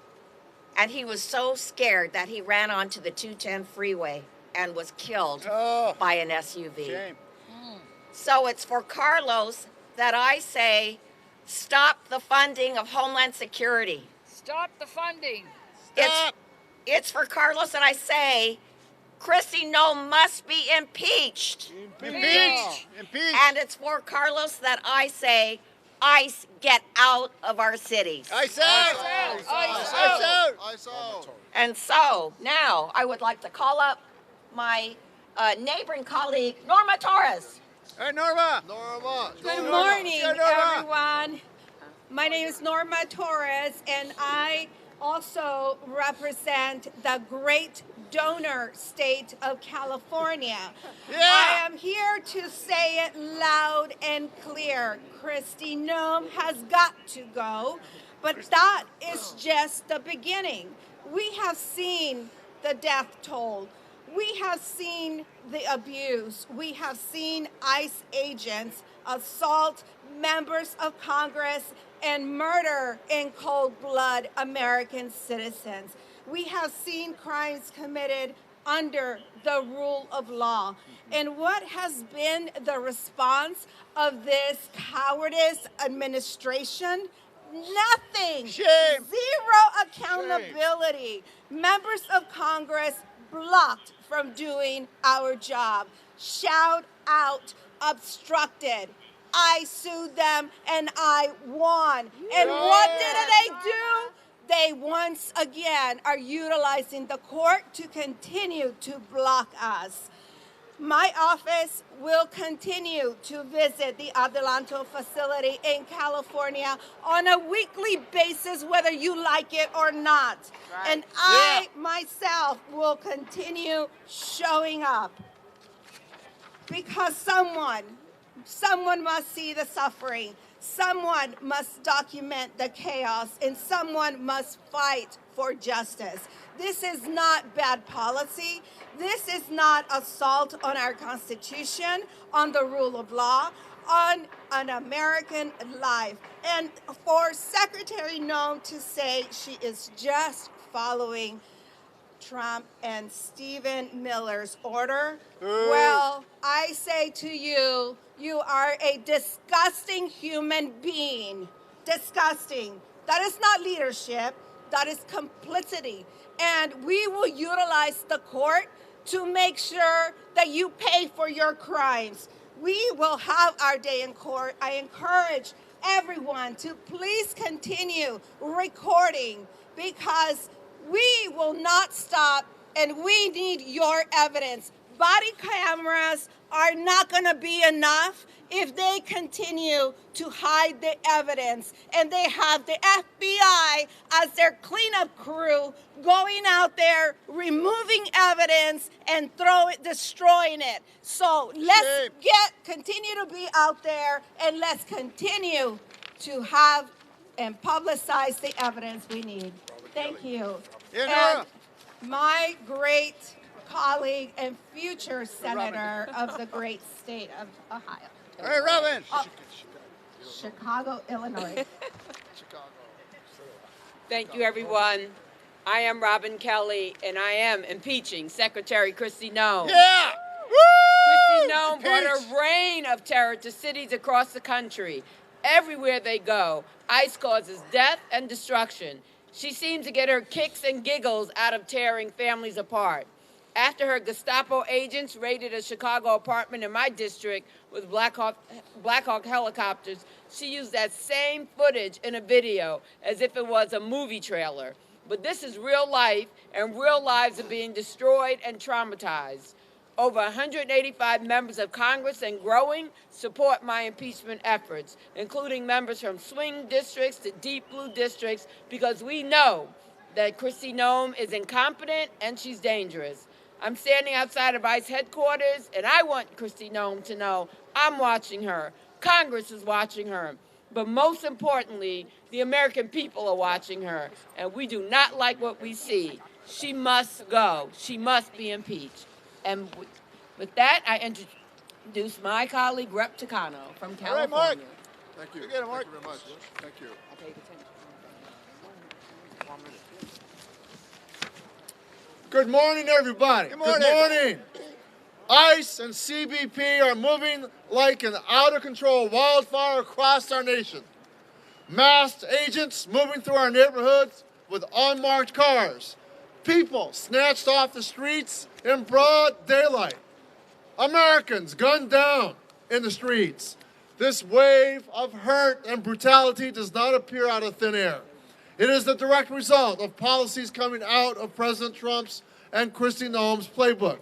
And he was so scared that he ran onto the 210 freeway and was killed by an SUV. Shame. So it's for Carlos that I say, stop the funding of Homeland Security. Stop the funding. It's for Carlos that I say, Kristi Noem must be impeached. Impeach! Impeach! And it's for Carlos that I say, ICE, get out of our cities. ICE out! ICE out! ICE out! And so now I would like to call up my neighboring colleague, Norma Torres. Hey, Norma! Norma! Good morning, Yeah, Norma. everyone. My name is Norma Torres, and I also represent the great donor state of California. Yeah. I am here to say it loud and clear. Kristi Noem has got to go, but that is just the beginning. We have seen the death toll. We have seen the abuse. We have seen ICE agents assault members of Congress and murder in cold blood American citizens. We have seen crimes committed under the rule of law. And what has been the response of this cowardice administration? Nothing. Shame. Zero accountability. Members of Congress blocked from doing our job. Shout out, obstructed. I sued them and I won. And what did they do? They once again are utilizing the court to continue to block us. My office will continue to visit the Adelanto facility in California on a weekly basis, whether you like it or not. Right. And I myself will continue showing up because someone must see the suffering. Someone must document the chaos, and someone must fight for justice. This is not bad policy. This is not assault on our Constitution, on the rule of law, on an American life. And for Secretary Noem to say she is just following Trump and Stephen Miller's order, well, I say to you, you are a disgusting human being. Disgusting. That is not leadership. That is complicity. And we will utilize the court to make sure that you pay for your crimes. We will have our day in court. I encourage everyone to please continue recording because we will not stop and we need your evidence. Body cameras are not going to be enough if they continue to hide the evidence and they have the FBI as their cleanup crew going out there removing evidence and destroying it. So let's continue to be out there and let's continue to have and publicize the evidence we need. Thank you. And my great colleague and future senator of the great state of Ohio. Hey, Robin. Chicago, Illinois. Thank you, everyone. I am Robin Kelly, and I am impeaching Secretary Kristi Noem. Yeah! Kristi Noem brought a reign of terror to cities across the country. Everywhere they go, ICE causes death and destruction. She seems to get her kicks and giggles out of tearing families apart. After her Gestapo agents raided a Chicago apartment in my district with Black Hawk helicopters, she used that same footage in a video as if it was a movie trailer. But this is real life, and real lives are being destroyed and traumatized. Over 185 members of Congress and growing support my impeachment efforts, including members from swing districts to deep blue districts, because we know that Kristi Noem is incompetent and she's dangerous. I'm standing outside of ICE headquarters, and I want Kristi Noem to know I'm watching her. Congress is watching her. But most importantly, the American people are watching her, and we do not like what we see. She must go. She must be impeached. And with that, I introduce my colleague, Rep. Takano from California. All right, Mark. Thank you. You get it, Mark. Thank you very much. Thank you. Good morning, everybody. Good morning. Good morning. ICE and CBP are moving like an out-of-control wildfire across our nation. Masked agents moving through our neighborhoods with unmarked cars. People snatched off the streets in broad daylight. Americans gunned down in the streets. This wave of hurt and brutality does not appear out of thin air. It is the direct result of policies coming out of President Trump's and Kristi Noem's playbook.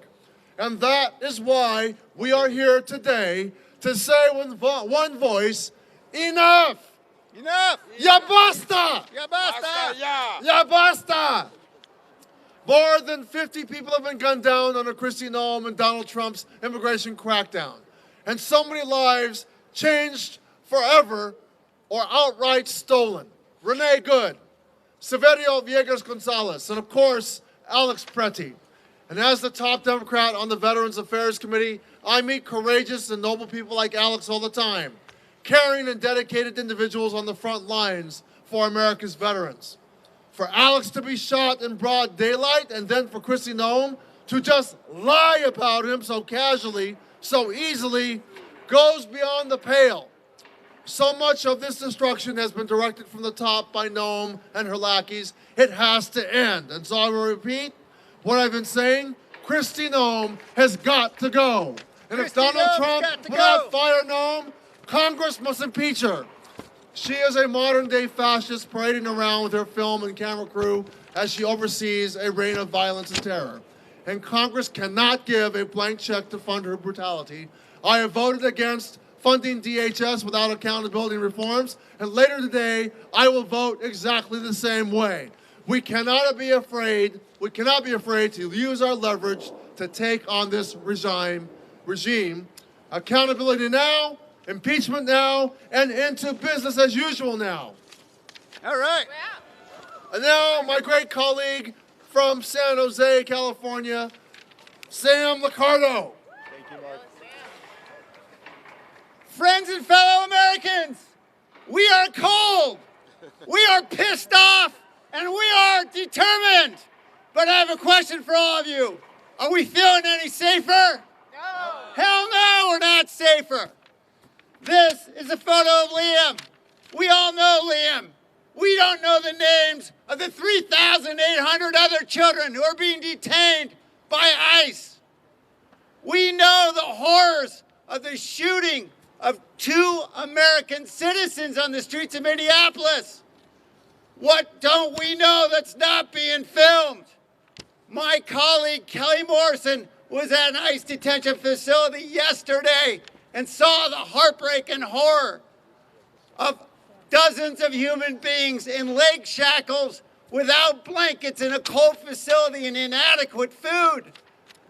And that is why we are here today to say with one voice, enough! Enough! Ya basta! Ya basta! Ya basta! More than 50 people have been gunned down under Kristi Noem and Donald Trump's immigration crackdown. And so many lives changed forever or outright stolen. Renee Good, Severio Villegas Gonzalez, and of course, Alex Preti. And as the top Democrat on the Veterans Affairs Committee, I meet courageous and noble people like Alex all the time, caring and dedicated individuals on the front lines for America's veterans. For Alex to be shot in broad daylight and then for Kristi Noem to just lie about him so casually, so easily, goes beyond the pale. So much of this destruction has been directed from the top by Noem and her lackeys. It has to end. And so I will repeat what I've been saying. Kristi Noem has got to go. And if Donald Trump will not fire Noem, Congress must impeach her. She is a modern-day fascist parading around with her film and camera crew as she oversees a reign of violence and terror. And Congress cannot give a blank check to fund her brutality. I have voted against funding DHS without accountability reforms, and later today, I will vote exactly the same way. We cannot be afraid to use our leverage to take on this regime. Accountability now, impeachment now, and into business as usual now. All right. And now, my great colleague from San Jose, California, Sam Liccardo. Thank you, Mark. Friends and fellow Americans, we are cold, we are pissed off, and we are determined. But I have a question for all of you. Are we feeling any safer? No. Hell no, we're not safer. This is a photo of Liam. We all know Liam. We don't know the names of the 3,800 other children who are being detained by ICE. We know the horrors of the shooting of 2 American citizens on the streets of Minneapolis. What don't we know that's not being filmed? My colleague Kelly Morrison was at an ICE detention facility yesterday and saw the heartbreak and horror of dozens of human beings in leg shackles without blankets in a cold facility and inadequate food.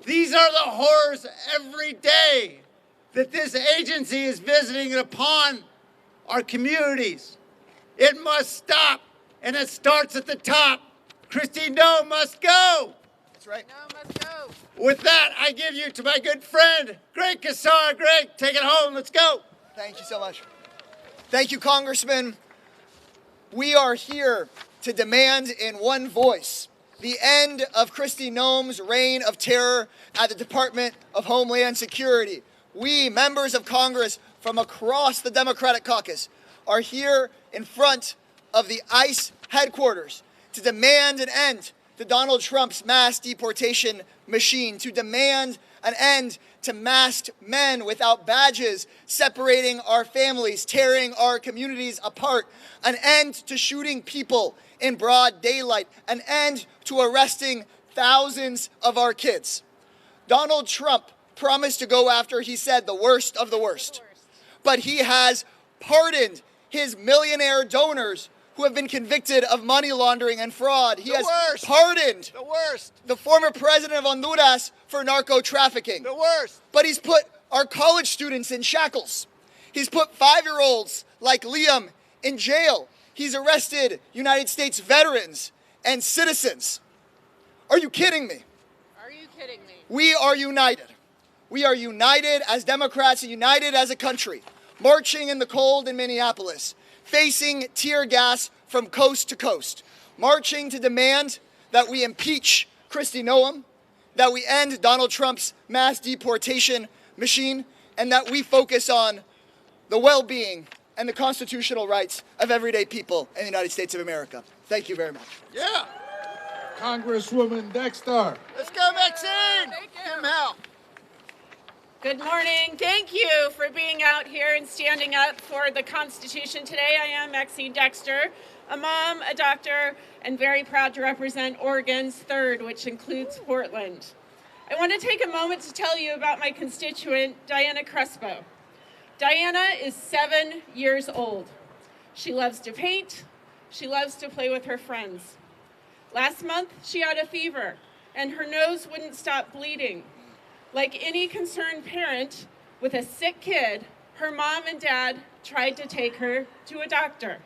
These are the horrors every day that this agency is visiting upon our communities. It must stop, and it starts at the top. Kristi Noem must go. That's right. Noem must go. With that, I give you to my good friend, Greg Casar. Greg, take it home. Let's go. Thank you so much. Thank you, Congressman. We are here to demand in one voice the end of Kristi Noem's reign of terror at the Department of Homeland Security. We, members of Congress from across the Democratic caucus, are here in front of the ICE headquarters to demand an end to Donald Trump's mass deportation machine, to demand an end to masked men without badges separating our families, tearing our communities apart, an end to shooting people in broad daylight, an end to arresting thousands of our kids. Donald Trump promised to go after, he said, the worst of the worst. But he has pardoned his millionaire donors who have been convicted of money laundering and fraud. He has pardoned the former president of Honduras for narco trafficking. The worst. But he's put our college students in shackles. He's put 5-year-olds like Liam in jail. He's arrested United States veterans and citizens. Are you kidding me? Are you kidding me? We are united. We are united as Democrats and united as a country, marching in the cold in Minneapolis, facing tear gas from coast to coast, marching to demand that we impeach Kristi Noem, that we end Donald Trump's mass deportation machine, and that we focus on the well-being and the constitutional rights of everyday people in the United States of America. Thank you very much. Yeah. Congresswoman Dexter. Let's go, Maxine. Give him hell. Good morning. Thank you for being out here and standing up for the Constitution today. I am Maxine Dexter, a mom, a doctor, and very proud to represent Oregon's 3rd, which includes Portland. I want to take a moment to tell you about my constituent, Diana Crespo. Diana is 7 years old. She loves to paint. She loves to play with her friends. Last month, she had a fever, and her nose wouldn't stop bleeding. Like any concerned parent with a sick kid, her mom and dad tried to take her to a doctor.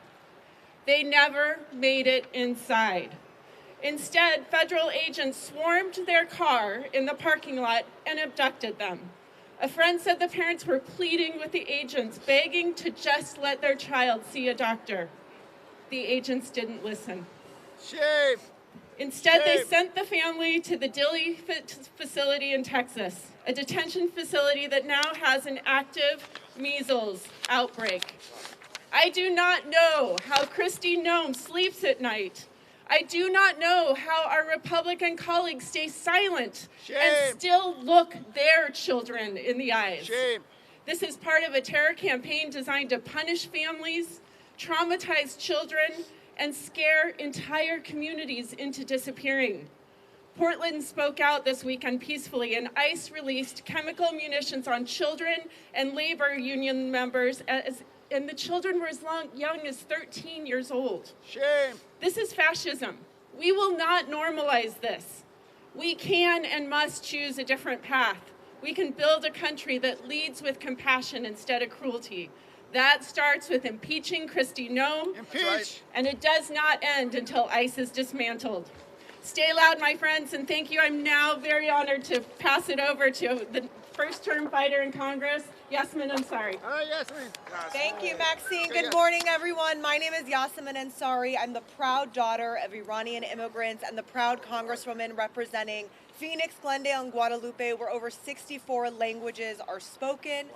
They never made it inside. Instead, federal agents swarmed their car in the parking lot and abducted them. A friend said the parents were pleading with the agents, begging to just let their child see a doctor. The agents didn't listen. Shame. Instead, they sent the family to the Dilley facility in Texas, a detention facility that now has an active measles outbreak. I do not know how Kristi Noem sleeps at night. I do not know how our Republican colleagues stay silent and still look their children in the eyes. This is part of a terror campaign designed to punish families, traumatize children, and scare entire communities into disappearing. Portland spoke out this weekend peacefully, and ICE released chemical munitions on children and labor union members, and the children were as young as 13 years old. Shame. This is fascism. We will not normalize this. We can and must choose a different path. We can build a country that leads with compassion instead of cruelty. That starts with impeaching Kristi Noem. Impeach. And it does not end until ICE is dismantled. Stay loud, my friends, and thank you. I'm now very honored to pass it over to the first-term fighter in Congress, Yasmin Ansari. Yasmin. Thank you, Maxine. Good morning, everyone. My name is Yasmin Ansari. I'm the proud daughter of Iranian immigrants and the proud congresswoman representing Phoenix, Glendale, and Guadalupe, where over 64 languages are spoken.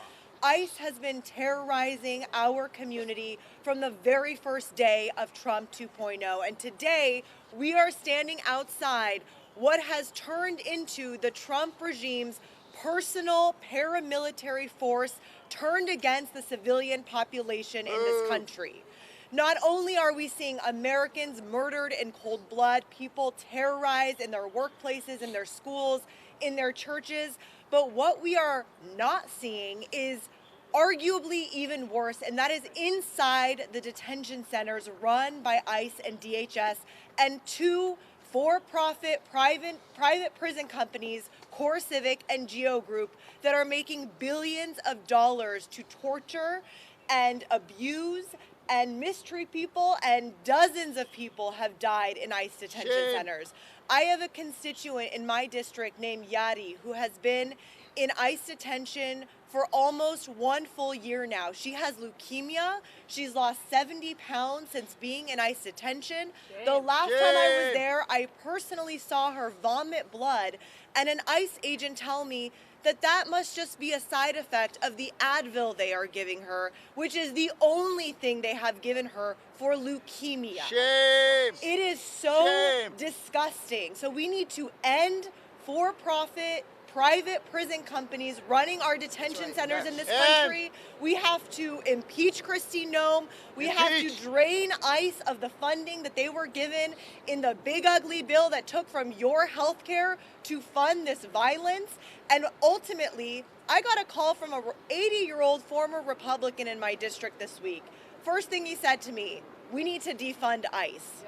ICE has been terrorizing our community from the very first day of Trump 2.0. And today, we are standing outside what has turned into the Trump regime's personal paramilitary force turned against the civilian population in this country. Not only are we seeing Americans murdered in cold blood, people terrorized in their workplaces, in their schools, in their churches. But what we are not seeing is arguably even worse, and that is inside the detention centers run by ICE and DHS and two for-profit private prison companies, Core Civic and Geo Group, that are making billions of dollars to torture and abuse and mistreat people, and dozens of people have died in ICE detention centers. I have a constituent in my district named Yari who has been in ICE detention for almost 1 full year now. She has leukemia. She's lost 70 pounds since being in ICE detention. The last time I was there, I personally saw her vomit blood, and an ICE agent tell me that that must just be a side effect of the Advil they are giving her, which is the only thing they have given her for leukemia. Shame! It is so Shame! disgusting. So we need to end for-profit private prison companies running our detention centers in this country. We have to impeach Kristi Noem. We have to drain ICE of the funding that they were given in the big ugly bill that took from your health care to fund this violence. And ultimately, I got a call from an 80-year-old former Republican in my district this week. First thing he said to me, we need to defund ICE.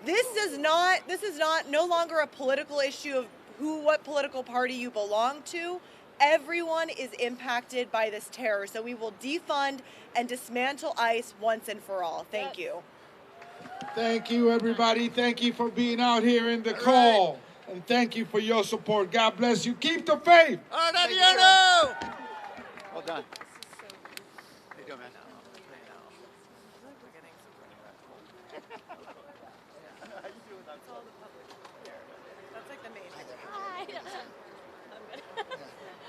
This is no longer a political issue of what political party you belong to. Everyone is impacted by this terror. So we will defund and dismantle ICE once and for all. Thank you. Thank you, everybody. Thank you for being out here in the call. And thank you for your support. God bless you. Keep the faith. Well done. How you doing, man? That's like the main. Hi.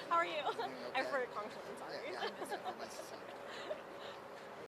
How are you? I'm for Congresswoman, sorry.